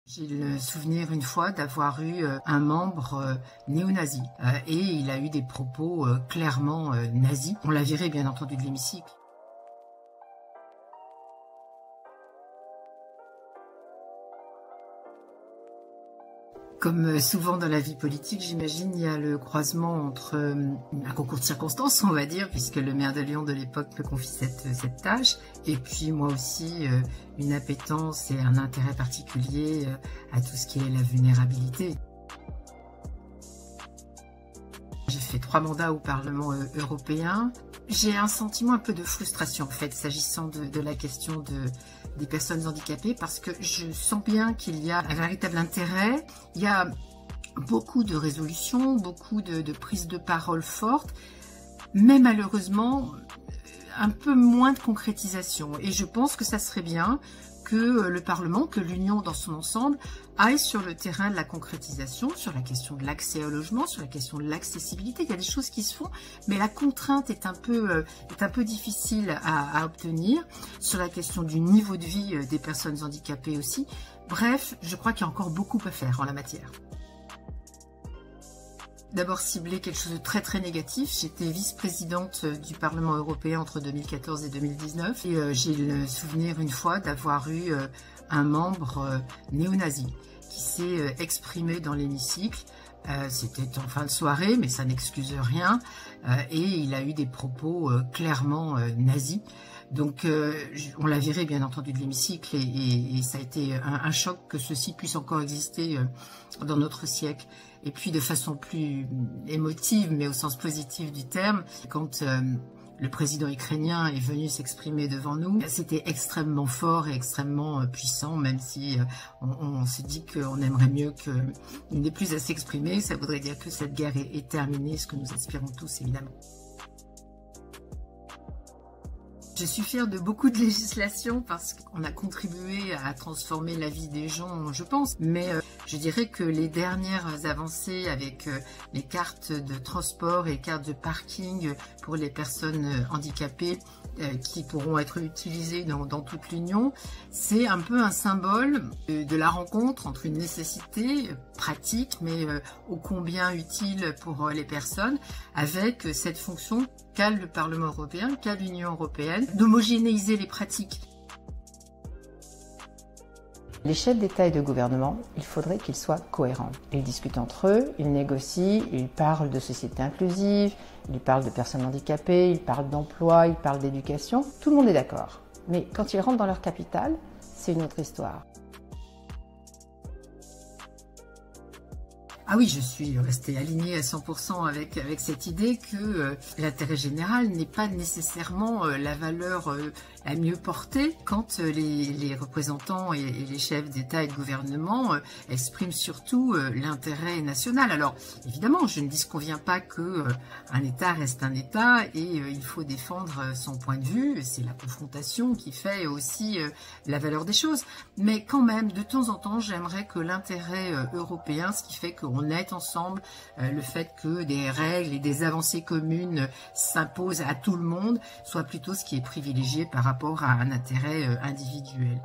J'ai le souvenir une fois d'avoir eu un membre néo-nazi et il a eu des propos clairement nazis. On l'a viré bien entendu de l'hémicycle. Comme souvent dans la vie politique, j'imagine, il y a le croisement entre un concours de circonstances, on va dire, puisque le maire de Lyon de l'époque me confie cette tâche, et puis moi aussi une appétence et un intérêt particulier à tout ce qui est la vulnérabilité. J'ai fait 3 mandats au Parlement européen. J'ai un sentiment un peu de frustration en fait s'agissant de la question des personnes handicapées parce que je sens bien qu'il y a un véritable intérêt. Il y a beaucoup de résolutions, beaucoup de prises de parole fortes, mais malheureusement un peu moins de concrétisation. Et je pense que ça serait bien que le Parlement, que l'Union dans son ensemble, aille sur le terrain de la concrétisation, sur la question de l'accès au logement, sur la question de l'accessibilité. Il y a des choses qui se font, mais la contrainte est un peu difficile à obtenir. Sur la question du niveau de vie des personnes handicapées aussi. Bref, je crois qu'il y a encore beaucoup à faire en la matière. D'abord cibler quelque chose de très très négatif. J'étais vice-présidente du Parlement européen entre 2014 et 2019 et j'ai le souvenir une fois d'avoir eu un membre néo-nazi qui s'est exprimé dans l'hémicycle. C'était en fin de soirée, mais ça n'excuse rien, et il a eu des propos clairement nazis. Donc on l'a viré bien entendu de l'hémicycle et ça a été un choc que ceci puisse encore exister dans notre siècle. Et puis de façon plus émotive, mais au sens positif du terme, quand le président ukrainien est venu s'exprimer devant nous, c'était extrêmement fort et extrêmement puissant, même si on se dit qu'on aimerait mieux qu'il n'ait plus à s'exprimer. Ça voudrait dire que cette guerre est terminée, ce que nous aspirons tous évidemment. Je suis fière de beaucoup de législations parce qu'on a contribué à transformer la vie des gens, je pense. Mais je dirais que les dernières avancées avec les cartes de transport et les cartes de parking pour les personnes handicapées qui pourront être utilisées dans toute l'Union, c'est un peu un symbole de la rencontre entre une nécessité pratique, mais ô combien utile pour les personnes, avec cette fonction qu'a le Parlement européen, qu'a l'Union européenne, d'homogénéiser les pratiques. Les chefs d'État et de gouvernement, il faudrait qu'ils soient cohérents. Ils discutent entre eux, ils négocient, ils parlent de société inclusive, ils parlent de personnes handicapées, ils parlent d'emploi, ils parlent d'éducation. Tout le monde est d'accord. Mais quand ils rentrent dans leur capitale, c'est une autre histoire. Ah oui, je suis restée alignée à 100% avec cette idée que l'intérêt général n'est pas nécessairement la valeur la mieux portée quand les représentants et les chefs d'État et de gouvernement expriment surtout l'intérêt national. Alors évidemment, je ne disconviens pas que un État reste un État et il faut défendre son point de vue. C'est la confrontation qui fait aussi la valeur des choses. Mais quand même, de temps en temps, j'aimerais que l'intérêt européen, ce qui fait qu'on est ensemble, le fait que des règles et des avancées communes s'imposent à tout le monde, soit plutôt ce qui est privilégié par rapport à un intérêt individuel.